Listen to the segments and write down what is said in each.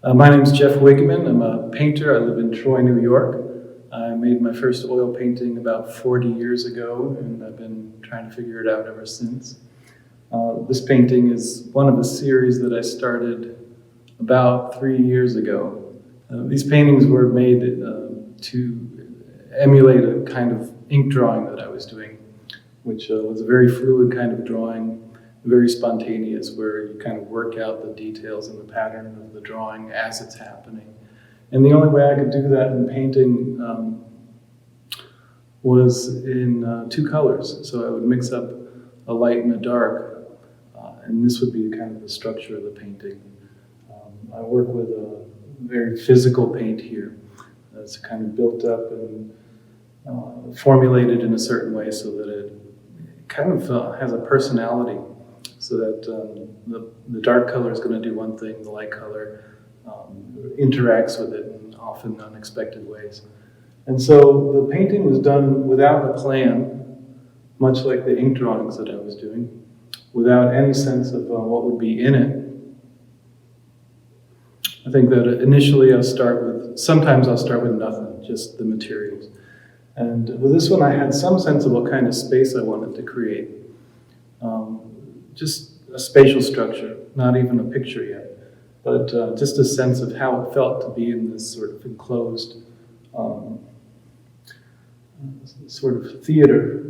My name is Jeff Wigman. I'm a painter. I live in Troy, New York. I made my first oil painting about 40 years ago, and I've been trying to figure it out ever since. This painting is one of a series that I started about 3 years ago. These paintings were made to emulate a kind of ink drawing that I was doing, which was a very fluid kind of drawing, very spontaneous, where you kind of work out the details and the pattern of the drawing as it's happening. And the only way I could do that in painting was in two colors. So I would mix up a light and a dark, and this would be kind of the structure of the painting. I work with a very physical paint here. It's kind of built up and formulated in a certain way so that it kind of has a personality, so that the dark color is going to do one thing, the light color interacts with it in often unexpected ways. And so the painting was done without a plan, much like the ink drawings that I was doing, without any sense of what would be in it. I think that initially sometimes I'll start with nothing, just the materials. And with this one I had some sense of what kind of space I wanted to create. Just a spatial structure, not even a picture yet, but just a sense of how it felt to be in this sort of enclosed sort of theater.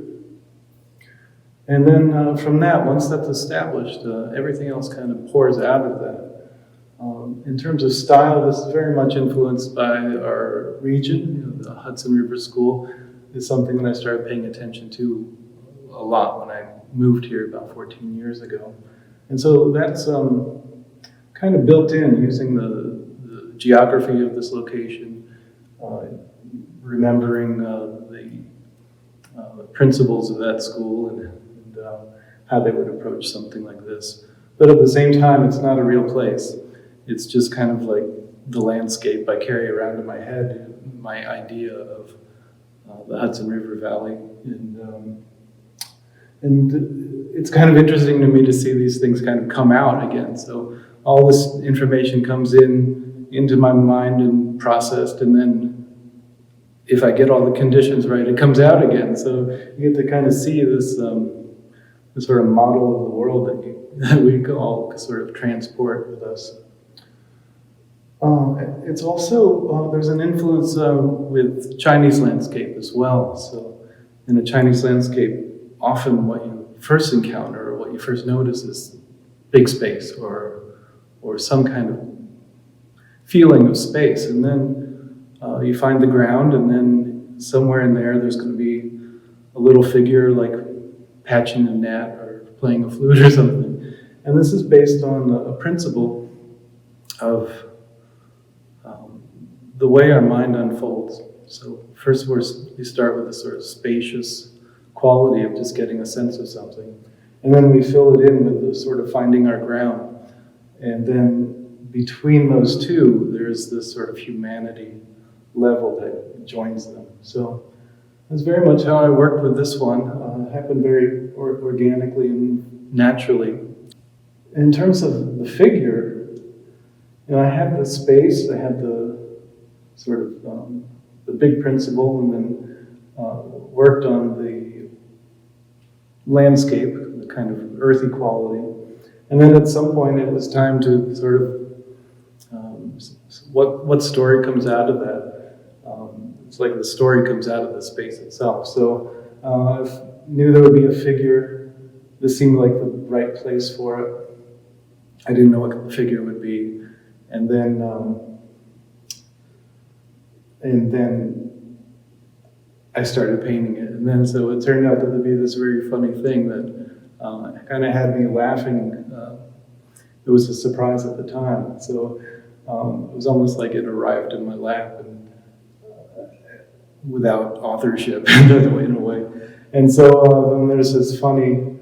And then from that, once that's established, everything else kind of pours out of that. In terms of style, this is very much influenced by our region. The Hudson River School is something that I started paying attention to a lot when I moved here about 14 years ago. And so that's kind of built in, using the geography of this location, remembering the principles of that school and how they would approach something like this. But at the same time, it's not a real place. It's just kind of like the landscape I carry around in my head, my idea of the Hudson River Valley. And it's kind of interesting to me to see these things kind of come out again. So all this information comes into my mind and processed, and then if I get all the conditions right, it comes out again. So you get to kind of see this sort of model of the world that we all sort of transport with us. It's also, there's an influence with Chinese landscape as well. So in a Chinese landscape, often what you first encounter or what you first notice is big space or some kind of feeling of space. And then you find the ground, and then somewhere in there's going to be a little figure like patching a net or playing a flute or something. And this is based on a principle of the way our mind unfolds. So first we start with a sort of spacious quality of just getting a sense of something. And then we fill it in with the sort of finding our ground. And then between those two, there's this sort of humanity level that joins them. So that's very much how I worked with this one. It happened very organically and naturally. In terms of the figure, I had the space, I had the sort of the big principle, and then worked on the landscape, the kind of earthy quality. And then at some point it was time to sort of, what story comes out of that? It's like the story comes out of the space itself. So I knew there would be a figure. This seemed like the right place for it. I didn't know what the figure would be. And then I started painting it. And then so it turned out to be this very funny thing that kind of had me laughing. It was a surprise at the time. So it was almost like it arrived in my lap and without authorship in a way. And so then there's this funny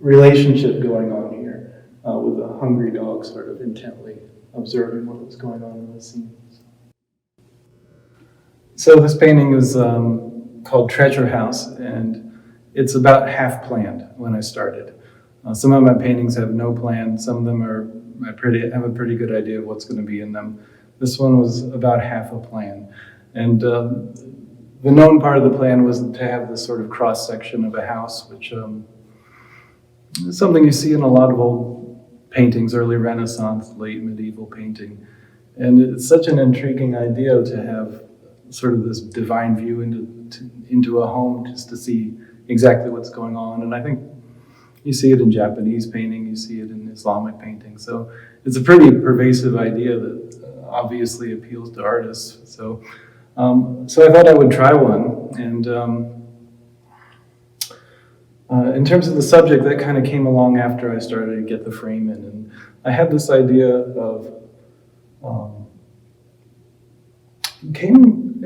relationship going on here with a hungry dog sort of intently observing what was going on in the scene. So this painting is called Treasure House, and it's about half planned when I started. Some of my paintings have no plan. Some of them have a pretty good idea of what's going to be in them. This one was about half a plan. And the known part of the plan was to have this sort of cross section of a house, which is something you see in a lot of old paintings, early Renaissance, late medieval painting. And it's such an intriguing idea to have sort of this divine view into a home, just to see exactly what's going on. And I think you see it in Japanese painting, you see it in Islamic painting. So it's a pretty pervasive idea that obviously appeals to artists. So I thought I would try one. And in terms of the subject, that kind of came along after I started to get the frame in. And I had this idea of,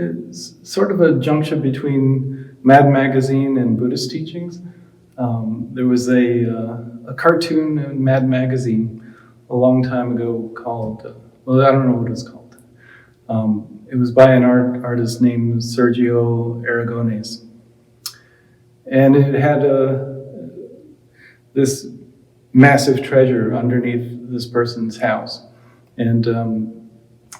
it's sort of a junction between Mad Magazine and Buddhist teachings. There was a cartoon in Mad Magazine a long time ago called, well, I don't know what it was called. It was by an artist named Sergio Aragonés. And it had this massive treasure underneath this person's house. And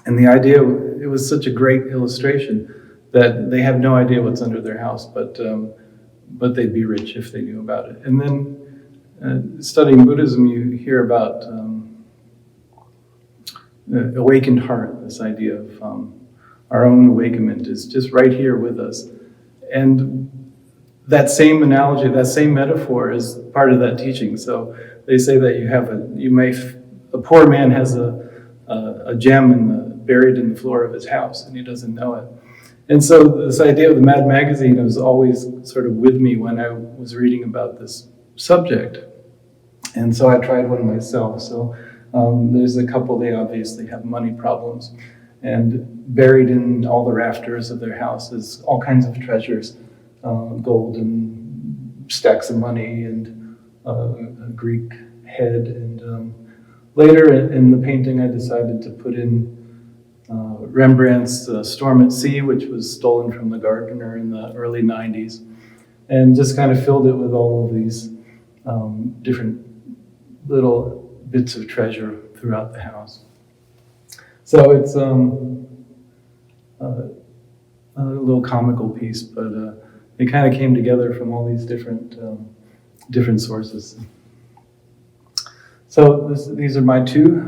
the idea, it was such a great illustration that they have no idea what's under their house, but they'd be rich if they knew about it. And then studying Buddhism, you hear about the awakened heart, this idea of our own awakenment is just right here with us. And that same analogy, that same metaphor is part of that teaching. So they say that a poor man has a gem buried in the floor of his house, and he doesn't know it. And so this idea of the Mad Magazine was always sort of with me when I was reading about this subject. And so I tried one myself. So there's a couple, they obviously have money problems. And buried in all the rafters of their house is all kinds of treasures, gold and stacks of money and a Greek head. And later in the painting, I decided to put in Rembrandt's Storm at Sea, which was stolen from the gardener in the early 90s, and just kind of filled it with all of these different little bits of treasure throughout the house. So it's a little comical piece, but it kind of came together from all these different sources. So these are my two.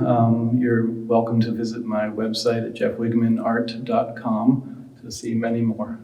You're welcome to visit my website at jeffwigmanart.com to see many more.